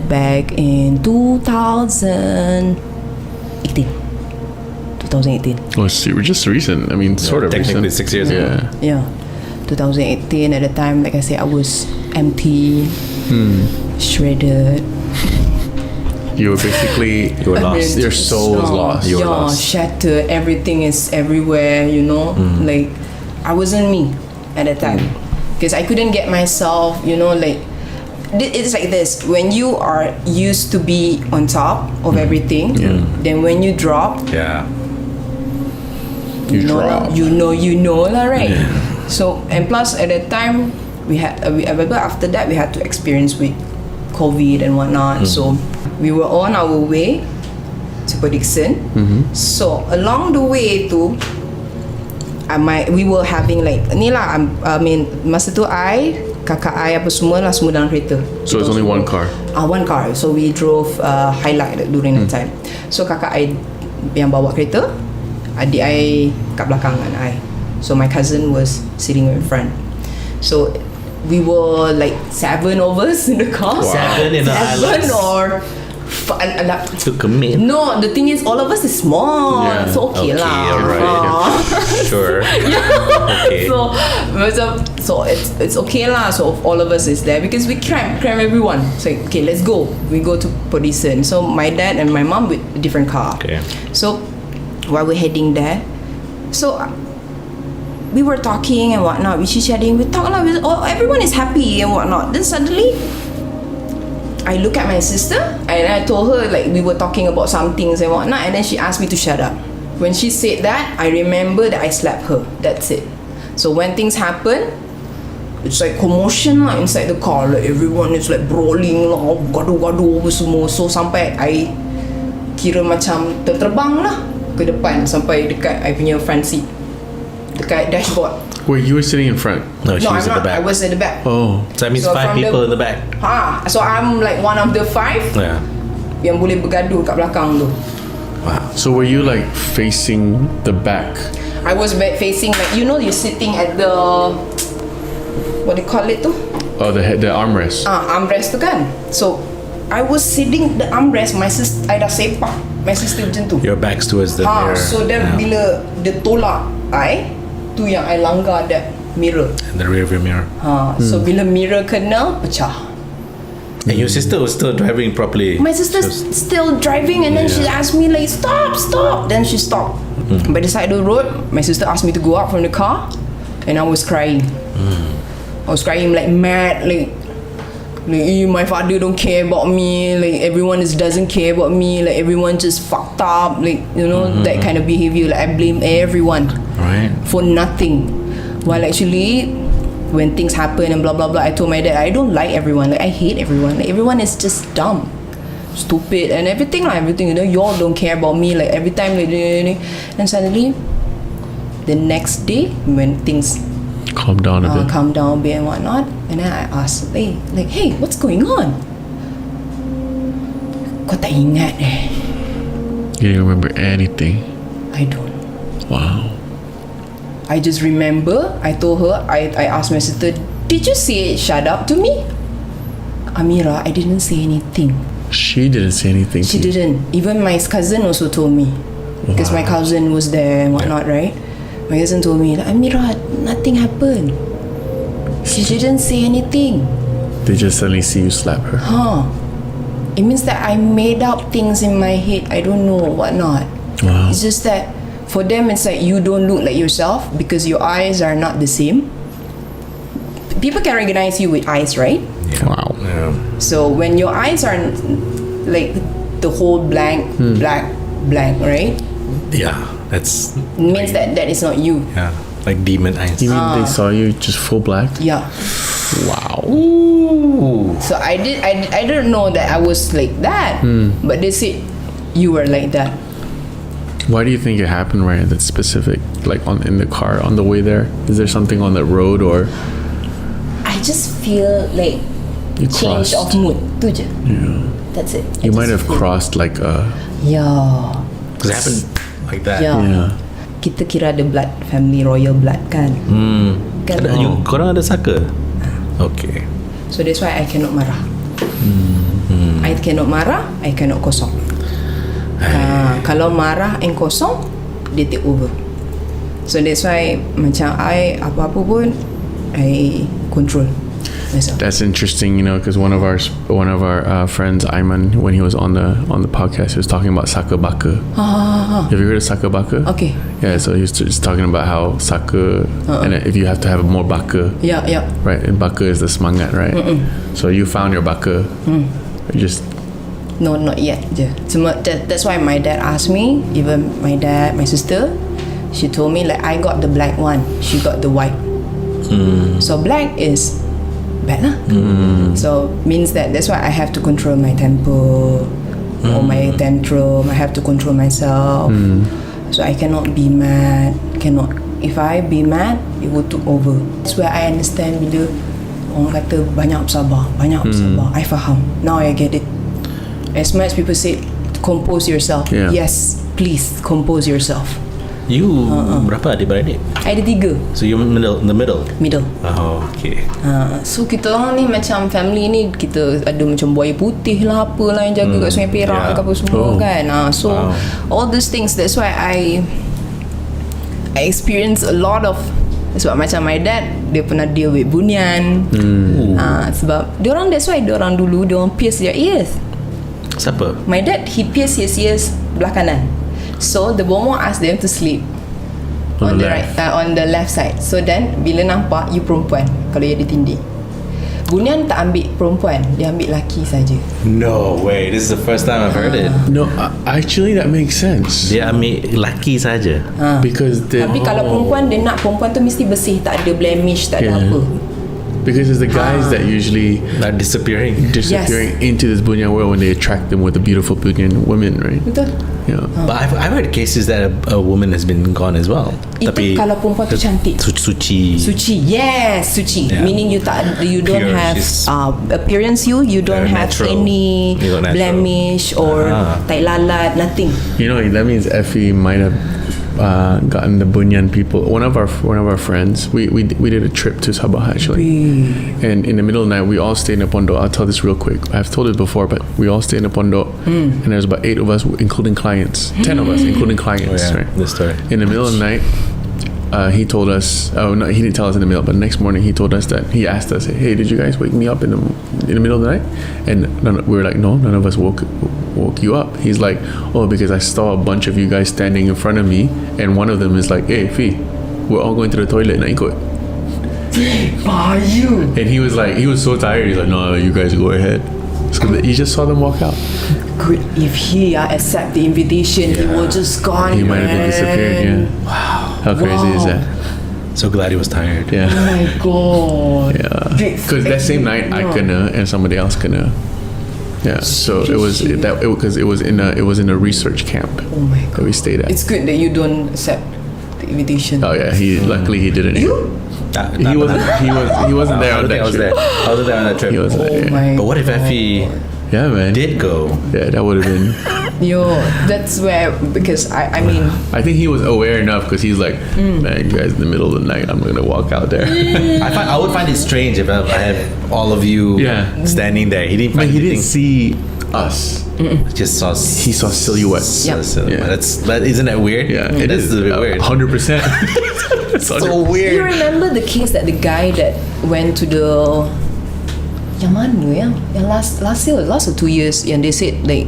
Back in 2018. Oh, just recent. I mean, sort of technically recent. 6 years ago. Yeah, 2018. At the time, like I said, I was empty, shredded. You were basically lost. Your soul was lost. You were lost. Shattered. Everything is everywhere. You know, like I wasn't me at the time because I couldn't get myself. You know, like it's like this: when you are used to be on top of everything, then when you drop, you drop. you know lah, right? Yeah. So and plus at that time we had after that we had to experience with COVID and whatnot. So we were on our way to Dixon. So along the way tu, we were having like ni lah. I mean masa tu kakak I apa semua dalam kereta. So it's only one car. One car. So we drove Highlight during that time. So kakak I yang bawa kereta, adik I kat belakang dengan I. So my cousin was sitting in front. So we were like 7 of us in the car. Wow. 7 in the Hilux. To commit. No, the thing is all of us is small. Yeah. So okay lah. Alright. Sure. Okay. So it's okay lah. So all of us is there because we cram everyone. So okay, let's go. We go to Podison. So my dad and my mom with a different car. Okay. So while we're heading there, so we were talking and whatnot. We chatting. We talk lah. Everyone is happy and whatnot. Then suddenly, I look at my sister and I told her like we were talking about some things and whatnot, and then she asked me to shut up. When she said that, I remember that I slapped her. That's it. So when things happen, it's like commotion lah inside the car. Like everyone is like brawling lah, gaduh-gaduh apa semua. So sampai I kira macam terbang lah ke depan sampai dekat I punya front seat, dekat dashboard. Wait, you were sitting in front? No, she was I'm at the not. back. I was at the back. Oh. So that means So 5 from people in the back. So I'm like one of the 5 Yeah. yang boleh bergaduh kat belakang tu. Wow. So were you like facing the back? I was facing like you're sitting at the what do you call it tu? Oh, the armrest. Armrest tu kan. So I was sitting the armrest. My sister, I dah sepak my sister macam tu. Your back's towards the mirror. So then bila dia tolak tu yang I langgar that mirror. And the rear view mirror. So bila mirror kena, pecah. And your sister was still driving properly. My sister's still driving, and then she asked me like, stop. Then she stopped. By the side of the road, my sister asked me to go out from the car, and I was crying. I was crying like mad, like my father don't care about me, like everyone doesn't care about me, like everyone just fucked up, like that kind of behavior. Like I blame everyone for nothing, while actually when things happen and blah blah blah, I told my dad I don't like everyone, like I hate everyone, like everyone is just dumb, stupid and everything, y'all don't care about me, like every time and suddenly the next day when things calm down a bit and whatnot, and then I asked hey, what's going on? Kau tak ingat You don't remember anything? I don't. Wow. I just remember I told her, I asked my sister, did you say shut up to me? Amira, I didn't say anything. She didn't say anything. She didn't. Even my cousin also told me, because my cousin was there and whatnot, right? My cousin told me, Amira, nothing happened. She didn't say anything. They just suddenly see you slap her. It means that I made up things in my head. I don't know what not. Wow. It's just that for them, it's like you don't look like yourself because your eyes are not the same. People can recognize you with eyes, right? Yeah. Wow. Yeah. So when your eyes are like the whole blank, black, right? Yeah, that's It means that is not you. yeah, like demon eyes. You mean they saw you just full black? Yeah. Wow. Ooh. So I don't know that I was like that, but they said you were like that. Why do you think it happened right at that specific, like in the car on the way there? Is there something on the road or? I just feel like You change crossed. of mood. Tu je. Yeah. That's it. You I might just have feel- crossed like a. Yeah. Because it happened like that. Yeah. Yeah. Kita kira ada blood, family royal blood kan. Korang ada saka? Okay. So that's why I cannot marah. I cannot marah, I cannot kosong. Kalau marah and kosong, dia take over. So that's why macam I apa-apa pun I control myself. That's interesting, because one of our friends, Ayman, when he was on the podcast, he was talking about saka baka. Have you heard of saka baka? Okay. Yeah, so he was just talking about how saka, and if you have to have more baka. Yeah. Right, and baka is the semangat, right? So you found your baka. Just No, not yet je. That's why my dad asked me, even my dad, my sister, she told me like I got the black one, she got the white. So black is bad lah. So means that's why I have to control my temper or my tantrum. I have to control myself. So I cannot be mad. If I be mad, it will take over. That's where I understand bila orang kata banyak bersabar. I faham. Now I get it. As much people say, compose yourself. Yeah. Yes, please compose yourself. You berapa adik-beradik? I ada 3. So you in the middle? Middle. Oh, okay. So kita orang ni macam family ni, kita ada macam buaya putih lah, apalah yang jaga kat Sungai Perak ke apa semua kan. So all these things, that's why I experience a lot of. Sebab macam my dad, dia pernah deal with bunian. Sebab that's why diorang dulu diorang pierce their ears. Siapa? My dad, he pierced his ears belah kanan. So the bomoh asked them to sleep on the right, on the left side. So then bila nampak you perempuan, kalau dia ditindih, bunian tak ambil perempuan, dia ambil lelaki saja. No way. This is the first time I've heard it. no, actually that makes sense. Dia ambil laki saja. Because Tapi kalau perempuan, dia nak perempuan tu mesti bersih, tak ada blemish, tak ada apa. Because it's the guys that usually Not disappearing. into this bunyan world when they attract them with the beautiful bunyan women, right? Betul. Yeah. But I've heard cases that a woman has been gone as well. Itu kalau perempuan tu cantik. Suci. Yes, suci. Yeah. Meaning you don't Pure, have she's appearance. You don't have natural. any You got natural. blemish or tai lalat, nothing. That means Effie might have gotten the bunyan people. One of our friends, we did a trip to Sabah actually, and in the middle of the night we all stayed in a pondok. I'll tell this real quick. I've told it before, but we all stayed in a pondok, and there's about 8 of us, including clients. 10 of us, including clients. Right? This story. In the middle of the night, he told us. Oh no, he didn't tell us in the middle. But the next morning, he told us that he asked us, "Hey, did you guys wake me up in the middle of the night?" And we were like, "No, none of us woke you up." He's like, "Oh, because I saw a bunch of you guys standing in front of me, and one of them is like, hey, Fee, we're all going to the toilet, na ikut." Are you? And he was so tired. He's like, "No, you guys go ahead." So he just saw them walk out. Good. If he accept the invitation, he will just gone. He might have been disappeared. Yeah. Wow. How crazy is that? So glad he was tired. Yeah. Oh my god. Yeah. Because that same night I kena and somebody else kena. Yeah. So it was because it was in a research camp. Oh my That we stayed at. It's good that you don't accept the invitation. Oh yeah. Luckily he didn't. He wasn't there on that trip. I was there on that trip. He wasn't there. Oh my But what if Effie Yeah, man. did go? Yeah, that would have been. Yo, that's where, because I mean, I think he was aware enough because he's like, man, you guys in the middle of the night, I'm gonna walk out there. I would find it strange if I had all of you standing there. He didn't. But he didn't see us. Just saw. He saw silhouettes. Yep. Yeah. Isn't that weird? Yeah, it That's is. a bit weird. 100%. So you weird. remember the case that the guy that went to the yang mana yang last year, last or 2 years, yang they said like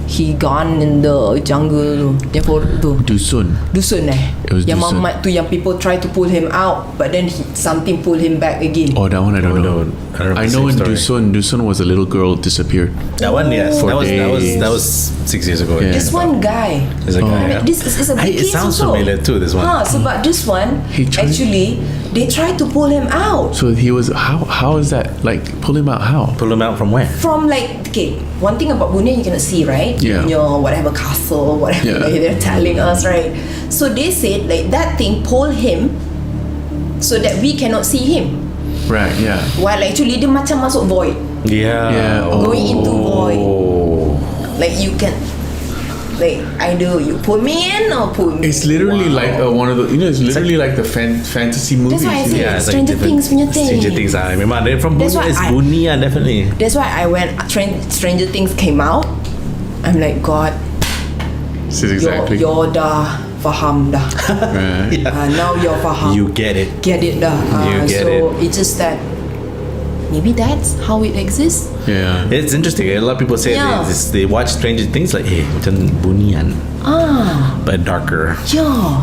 he gone in the jungle tu, Dusun. It was yang Dusun. mamat tu, yang people try to pull him out but then something pull him back again. Oh, that one I don't know. I know in Dusun was a little girl disappeared. That one, yes. For That was 6 years ago. Yeah. This one guy, There's a guy. this is a big It case sounds also. familiar too. This one. Sebab this one He tried- actually they tried to pull him out So he was how is that like pull him out how? Pull him out from where? from, like, okay, one thing about Brunei you cannot see, right? Yeah. In your whatever castle, whatever Yeah. like they're telling us, right? So they said like that thing pull him so that we cannot see him. Right, yeah. While actually dia macam masuk void. Yeah. Yeah. Going into void. Oh. Like you can Like either you put me in or put me. It's literally like one of the, it's literally like the fantasy movies. That's why I say Yeah, it's like Stranger different- Things punya thing. Stranger Things. I remember they're from That's Bunyi. why It's I- Bunyi, definitely. That's why I when Stranger Things came out, I'm like, God, This is exactly. you're dah faham dah. Right. Now you're faham. You get it. Get it dah. You get so it's just that maybe that's how it exists. Yeah. It's interesting. A lot of people say Yeah. they watch Stranger Things like, hey, macam Bunyian, but darker. Yeah.